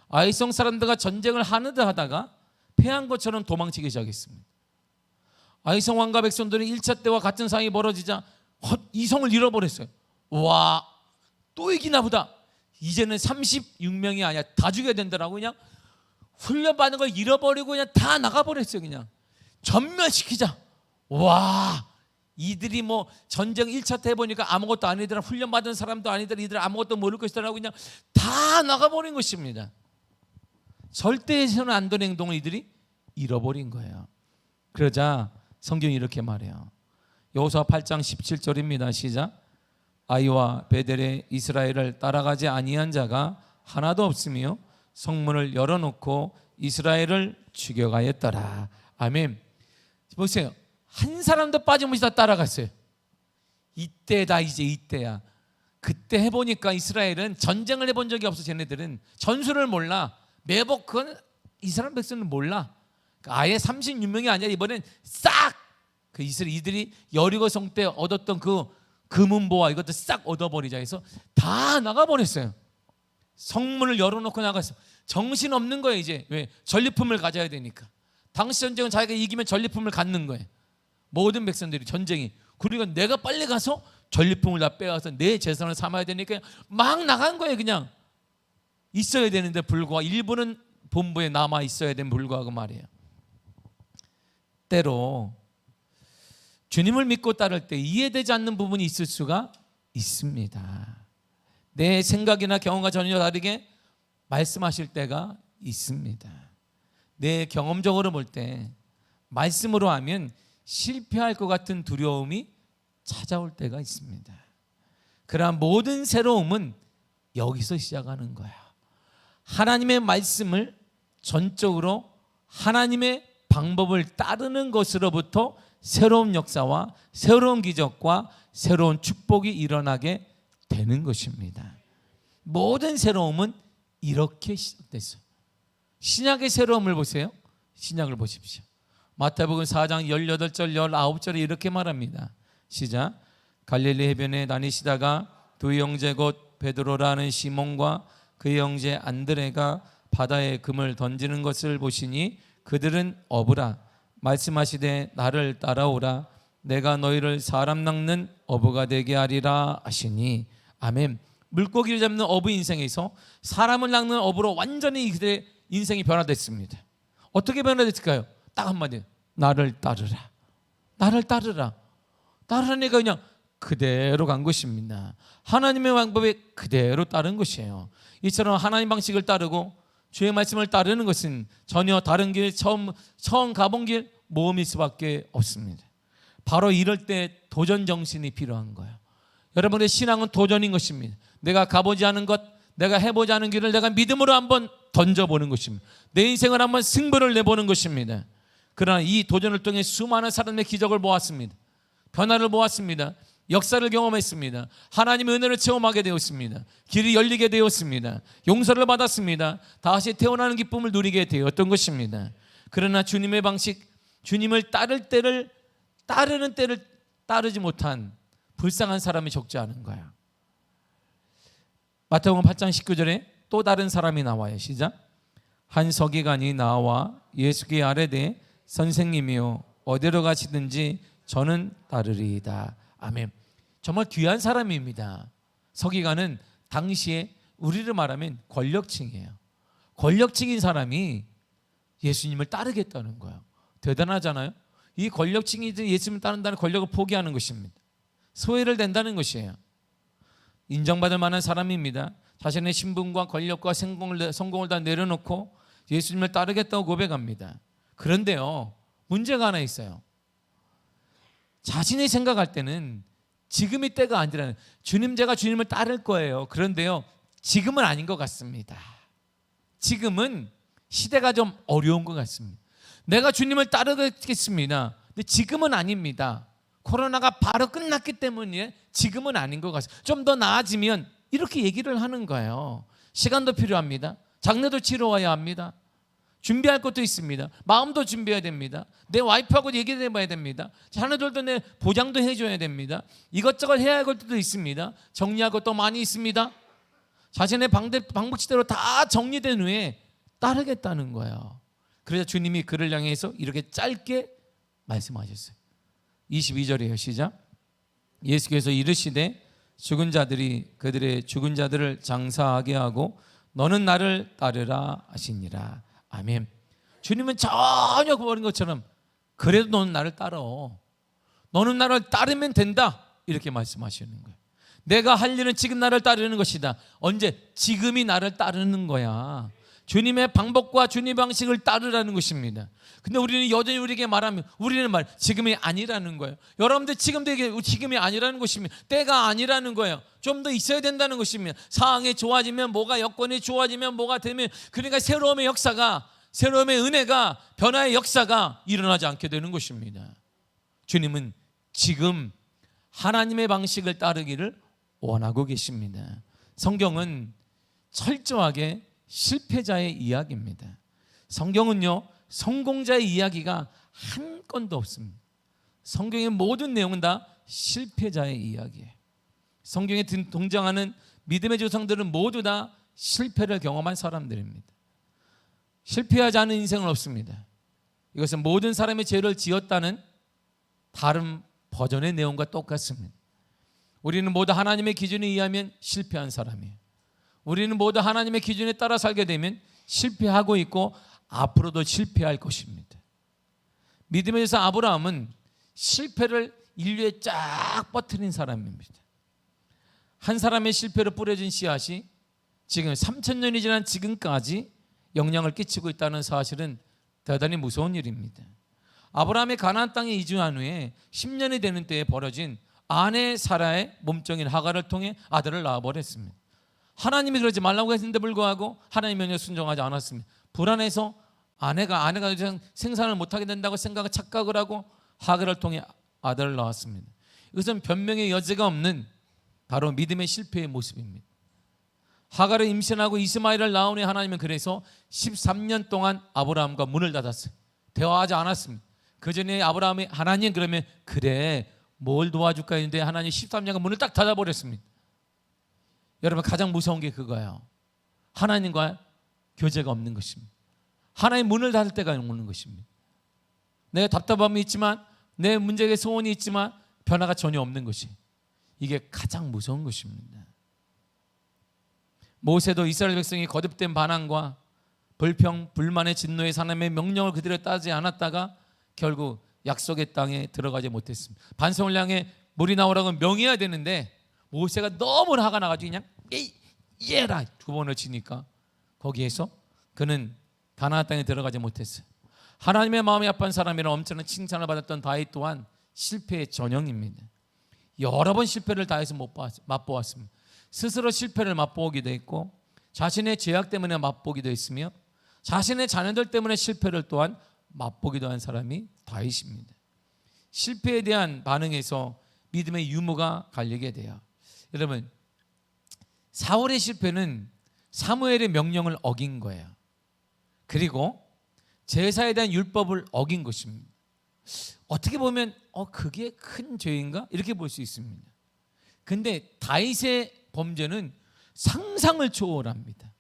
Speaker 1: 아이성 사람들과 전쟁을 하다가 패한 것처럼 도망치기 시작했습니다. 아이성 왕과 백성들은 1차 때와 같은 상황이 벌어지자 이성을 잃어버렸어요. 와, 또 이기나 보다. 이제는 36명이 아니야, 다 죽여야 된다라고 그냥 훈련받는 걸 잃어버리고 그냥 다 나가버렸어요. 그냥 전멸시키자. 와, 이들이 뭐 전쟁 1차 때 해보니까 아무것도 아니더라, 훈련받은 사람도 아니더라, 이들 아무것도 모를 것이더라고 그냥 다 나가버린 것입니다. 절대 해서는 안 되는 행동을 이들이 잃어버린 거예요. 그러자 성경이 이렇게 말해요. 여호수아 8장 17절입니다. 시작. 아이와 베델에 이스라엘을 따라가지 아니한 자가 하나도 없으며 성문을 열어놓고 이스라엘을 죽여가였더라. 아멘. 보세요. 한 사람도 빠짐없이 다 따라갔어요. 이때다, 이제 이때야. 그때 해보니까 이스라엘은 전쟁을 해본 적이 없어. 쟤네들은 전술을 몰라. 매복은 이스라엘 백성은 몰라. 아예 36명이 아니라 이번엔 싹 그 이들이 여리고성 때 얻었던 그 금은보화 이것도 싹 얻어버리자 해서 다 나가버렸어요. 성문을 열어놓고 나갔어. 정신없는 거예요. 이제 왜? 전리품을 가져야 되니까. 당시 전쟁은 자기가 이기면 전리품을 갖는 거예요. 모든 백성들이 전쟁이. 그러니까 내가 빨리 가서 전리품을 다 빼와서 내 재산을 삼아야 되니까 막 나간 거예요. 그냥 있어야 되는데 불구하고 일부는 본부에 남아 있어야 되는 불구하고 말이에요. 때로 주님을 믿고 따를 때 이해되지 않는 부분이 있을 수가 있습니다. 내 생각이나 경험과 전혀 다르게 말씀하실 때가 있습니다. 내 경험적으로 볼 때 말씀으로 하면 실패할 것 같은 두려움이 찾아올 때가 있습니다. 그러나 모든 새로움은 여기서 시작하는 거야. 하나님의 말씀을 전적으로 하나님의 방법을 따르는 것으로부터 새로운 역사와 새로운 기적과 새로운 축복이 일어나게 되는 것입니다. 모든 새로움은 이렇게 시작됐어요. 신약의 새로움을 보세요. 신약을 보십시오. 마태복음 4장 18절 19절에 이렇게 말합니다. 시작. 갈릴리 해변에 다니시다가 두 형제 곧 베드로라는 시몬과 그의 형제 안드레가 바다에 금을 던지는 것을 보시니 그들은 어부라. 말씀하시되 나를 따라오라. 내가 너희를 사람 낚는 어부가 되게 하리라 하시니. 아멘. 물고기를 잡는 어부 인생에서 사람을 낚는 어부로 완전히 그들의 인생이 변화됐습니다. 어떻게 변화됐을까요? 딱 한마디. 나를 따르라. 나를 따르라. 따르라니까 그냥 그대로 간 것입니다. 하나님의 방법에 그대로 따른 것이에요. 이처럼 하나님 방식을 따르고 주의 말씀을 따르는 것은 전혀 다른 길, 처음 가본 길 모험일 수밖에 없습니다. 바로 이럴 때 도전 정신이 필요한 거예요. 여러분의 신앙은 도전인 것입니다. 내가 가보지 않은 것, 내가 해보지 않은 길을 내가 믿음으로 한번 던져보는 것입니다. 내 인생을 한번 승부를 내보는 것입니다. 그러나 이 도전을 통해 수많은 사람의 기적을 보았습니다. 변화를 보았습니다. 역사를 경험했습니다. 하나님의 은혜를 체험하게 되었습니다. 길이 열리게 되었습니다. 용서를 받았습니다. 다시 태어나는 기쁨을 누리게 되었던 것입니다. 그러나 주님의 방식, 주님을 따르는 때를 따르지 못한 불쌍한 사람이 적지 않은 거야. 마태복음 8장 19절에 또 다른 사람이 나와요. 시작. 한 서기관이 나와 예수께 아뢰되 선생님이요 어디로 가시든지 저는 따르리이다. 아멘. 정말 귀한 사람입니다. 서기관은 당시에 우리를 말하면 권력층이에요. 권력층인 사람이 예수님을 따르겠다는 거예요. 대단하잖아요. 이 권력층이 예수님을 따른다는 권력을 포기하는 것입니다. 소외를 낸다는 것이에요. 인정받을 만한 사람입니다. 자신의 신분과 권력과 성공을 다 내려놓고 예수님을 따르겠다고 고백합니다. 그런데요, 문제가 하나 있어요. 자신이 생각할 때는 지금이 때가 아니라는, 주님 제가 주님을 따를 거예요. 그런데요, 지금은 아닌 것 같습니다. 지금은 시대가 좀 어려운 것 같습니다. 내가 주님을 따르겠습니다. 근데 지금은 아닙니다. 코로나가 바로 끝났기 때문에 지금은 아닌 것 같습니다. 좀 더 나아지면 이렇게 얘기를 하는 거예요. 시간도 필요합니다. 장례도 치러와야 합니다. 준비할 것도 있습니다. 마음도 준비해야 됩니다. 내 와이프하고 얘기를 해봐야 됩니다. 자녀들도 내 보장도 해줘야 됩니다. 이것저것 해야 할 것도 있습니다. 정리할 것도 많이 있습니다. 자신의 방법치대로 다 정리된 후에 따르겠다는 거예요. 그래서 주님이 그를 향해서 이렇게 짧게 말씀하셨어요. 22절이에요. 시작. 예수께서 이르시되 죽은 자들이 그들의 죽은 자들을 장사하게 하고 너는 나를 따르라 하시니라. 아멘. 주님은 전혀 버린 것처럼 그래도 너는 나를 따라. 너는 나를 따르면 된다. 이렇게 말씀하시는 거예요. 내가 할 일은 지금 나를 따르는 것이다. 언제? 지금이 나를 따르는 거야. 주님의 방법과 주님의 방식을 따르라는 것입니다. 근데 우리는 여전히 우리에게 말하면 우리는 지금이 아니라는 거예요. 여러분들 지금도 이게 지금이 아니라는 것입니다. 때가 아니라는 거예요. 좀 더 있어야 된다는 것입니다. 상황이 좋아지면 뭐가, 여건이 좋아지면 뭐가 되면, 그러니까 새로움의 역사가, 새로움의 은혜가, 변화의 역사가 일어나지 않게 되는 것입니다. 주님은 지금 하나님의 방식을 따르기를 원하고 계십니다. 성경은 철저하게 실패자의 이야기입니다. 성경은요, 성공자의 이야기가 한 건도 없습니다. 성경의 모든 내용은 다 실패자의 이야기예요. 성경에 등장하는 믿음의 조상들은 모두 다 실패를 경험한 사람들입니다. 실패하지 않은 인생은 없습니다. 이것은 모든 사람의 죄를 지었다는 다른 버전의 내용과 똑같습니다. 우리는 모두 하나님의 기준에 의하면 실패한 사람이에요. 우리는 모두 하나님의 기준에 따라 살게 되면 실패하고 있고 앞으로도 실패할 것입니다. 믿음의 조상 아브라함은 실패를 인류에 쫙 퍼뜨린 사람입니다. 한 사람의 실패로 뿌려진 씨앗이 지금 3,000년이 지난 지금까지 영향을 끼치고 있다는 사실은 대단히 무서운 일입니다. 아브라함이 가나안 땅에 이주한 후에 10년이 되는 때에 벌어진 아내 사라의 몸종인 하갈을 통해 아들을 낳아버렸습니다. 하나님이 그러지 말라고 했는데 불구하고 하나님 명령에 순종하지 않았습니다. 불안해서 아내가 생산을 못하게 된다고 착각을 하고 하갈을 통해 아들을 낳았습니다. 이것은 변명의 여지가 없는 바로 믿음의 실패의 모습입니다. 하갈을 임신하고 이스마엘을 낳은 후에 하나님은 그래서 13년 동안 아브라함과 문을 닫았어요. 대화하지 않았습니다. 그 전에 아브라함이 하나님 그러면 그래 뭘 도와줄까 했는데 하나님 13년간 문을 딱 닫아버렸습니다. 여러분 가장 무서운 게 그거예요. 하나님과 교제가 없는 것입니다. 하나님 문을 닫을 때가 오는 것입니다. 내가 답답함이 있지만 내 문제에 소원이 있지만 변화가 전혀 없는 것이, 이게 가장 무서운 것입니다. 모세도 이스라엘 백성이 거듭된 반항과 불평, 불만의 진노의 하나님의 명령을 그대로 따르지 않았다가 결국 약속의 땅에 들어가지 못했습니다. 반성을 향해 물이 나오라고 명해야 되는데 모세가 너무 화가 나가지고 그냥 예라 두 번을 치니까 거기에서 그는 가나안 땅에 들어가지 못했어요. 하나님의 마음이 아픈 사람이라 엄청난 칭찬을 받았던 다윗 또한 실패의 전형입니다. 여러 번 실패를 다해서 맛보았습니다. 스스로 실패를 맛보기도 했고 자신의 죄악 때문에 맛보기도 했으며 자신의 자녀들 때문에 실패를 또한 맛보기도 한 사람이 다윗입니다. 실패에 대한 반응에서 믿음의 유무가 갈리게 돼요. 여러분, 사울의 실패는 사무엘의 명령을 어긴 거예요. 그리고 제사에 대한 율법을 어긴 것입니다. 어떻게 보면 그게 큰 죄인가? 이렇게 볼 수 있습니다. 근데 다윗의 범죄는 상상을 초월합니다.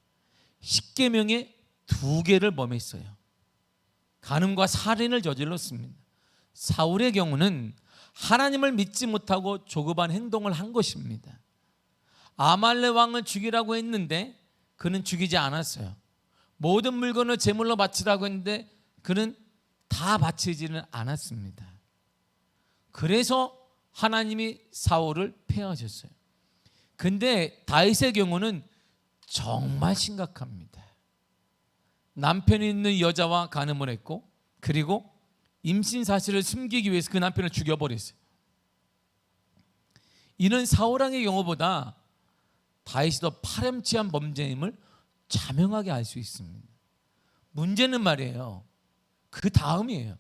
Speaker 1: 10계명에 2개를 범했어요. 간음과 살인을 저질렀습니다. 사울의 경우는 하나님을 믿지 못하고 조급한 행동을 한 것입니다. 아말렉 왕을 죽이라고 했는데 그는 죽이지 않았어요. 모든 물건을 제물로 바치라고 했는데 그는 다 바치지는 않았습니다. 그래서 하나님이 사울을 폐하셨어요. 근데 다윗의 경우는 정말 심각합니다. 남편이 있는 여자와 간음을 했고, 그리고 임신 사실을 숨기기 위해서 그 남편을 죽여버렸어요. 이는 사울 왕의 경우보다 다윗이 더 파렴치한 범죄임을 자명하게 알 수 있습니다. 문제는 말이에요, 그 다음이에요.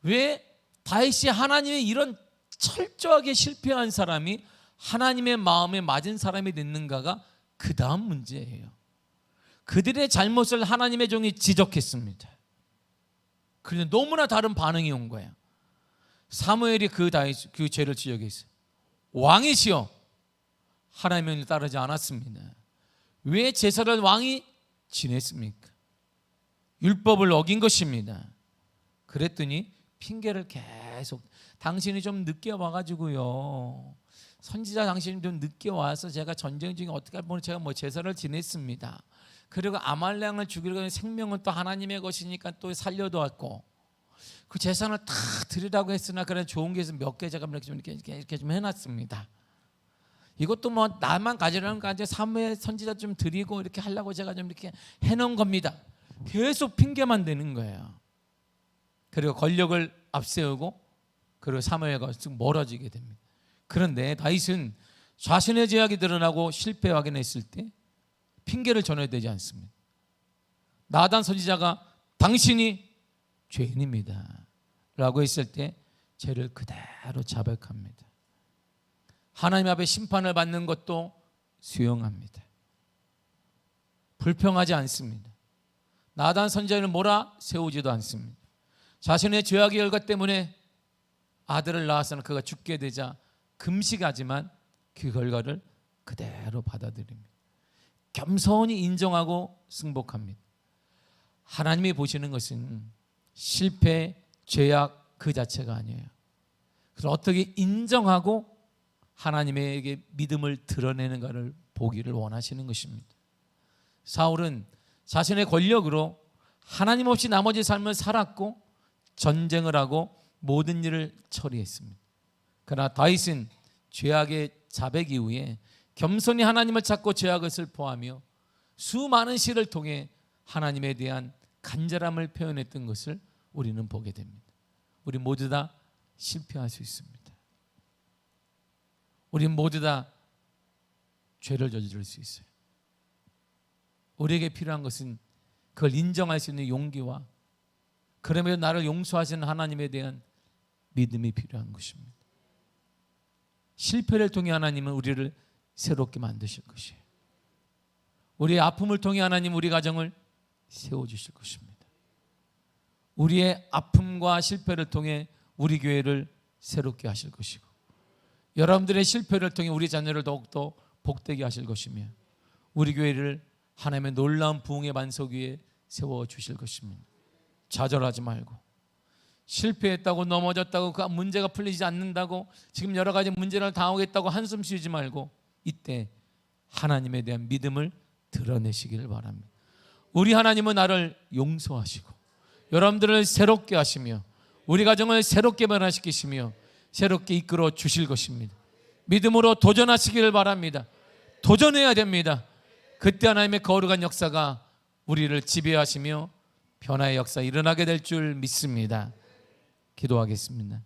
Speaker 1: 왜 다윗이 하나님의 이런 철저하게 실패한 사람이 하나님의 마음에 맞은 사람이 됐는가가 그 다음 문제예요. 그들의 잘못을 하나님의 종이 지적했습니다. 그런데 너무나 다른 반응이 온 거예요. 사무엘이 그 죄를 지적했어요. 왕이시여, 하나님의 명을 따르지 않았습니다. 왜 제사를 왕이 지냈습니까? 율법을 어긴 것입니다. 그랬더니 핑계를 계속, 당신이 좀 늦게 와가지고요, 선지자 당신이 좀 늦게 와서 제가 전쟁 중에 어떻게 보면 제가 제사를 지냈습니다. 그리고 아말렉 왕을 죽이려고 하는 생명은 또 하나님의 것이니까 또 살려도왔고, 그 재산을 다 드리라고 했으나 그래 좋은 게 있으면 몇 개 제가 이렇게 좀 해놨습니다. 이것도 나만 가지라는 거 아니라 사무엘 선지자 좀 드리고 이렇게 하려고 제가 좀 이렇게 해놓은 겁니다. 계속 핑계만 대는 거예요. 그리고 권력을 앞세우고, 그리고 사무엘과 쭉 멀어지게 됩니다. 그런데 다윗은 자신의 죄악이 드러나고 실패 확인했을 때 핑계를 전해야 되지 않습니다. 나단 선지자가 당신이 죄인입니다 라고 했을 때 죄를 그대로 자백합니다. 하나님 앞에 심판을 받는 것도 수용합니다. 불평하지 않습니다. 나단 선지자는 몰아세우지도 않습니다. 자신의 죄악의 결과 때문에 아들을 낳아서는 그가 죽게 되자 금식하지만 그 결과를 그대로 받아들입니다. 겸손히 인정하고 승복합니다. 하나님이 보시는 것은 실패, 죄악 그 자체가 아니에요. 그래서 어떻게 인정하고 하나님에게 믿음을 드러내는가를 보기를 원하시는 것입니다. 사울은 자신의 권력으로 하나님 없이 나머지 삶을 살았고 전쟁을 하고 모든 일을 처리했습니다. 그러나 다윗은 죄악의 자백 이후에 겸손히 하나님을 찾고 죄악을 슬퍼하며 수많은 시를 통해 하나님에 대한 간절함을 표현했던 것을 우리는 보게 됩니다. 우리 모두 다 실패할 수 있습니다. 우리 모두 다 죄를 저지를 수 있어요. 우리에게 필요한 것은 그걸 인정할 수 있는 용기와 그러면 나를 용서하시는 하나님에 대한 믿음이 필요한 것입니다. 실패를 통해 하나님은 우리를 새롭게 만드실 것이에요. 우리의 아픔을 통해 하나님 우리 가정을 세워주실 것입니다. 우리의 아픔과 실패를 통해 우리 교회를 새롭게 하실 것이고, 여러분들의 실패를 통해 우리 자녀를 더욱더 복되게 하실 것이며, 우리 교회를 하나님의 놀라운 부흥의 반석 위에 세워주실 것입니다. 좌절하지 말고, 실패했다고 넘어졌다고 그 문제가 풀리지 않는다고 지금 여러 가지 문제를 당하겠다고 한숨 쉬지 말고 이때 하나님에 대한 믿음을 드러내시기를 바랍니다. 우리 하나님은 나를 용서하시고 여러분들을 새롭게 하시며 우리 가정을 새롭게 변화시키시며 새롭게 이끌어 주실 것입니다. 믿음으로 도전하시기를 바랍니다. 도전해야 됩니다. 그때 하나님의 거룩한 역사가 우리를 지배하시며 변화의 역사 일어나게 될 줄 믿습니다. 기도하겠습니다.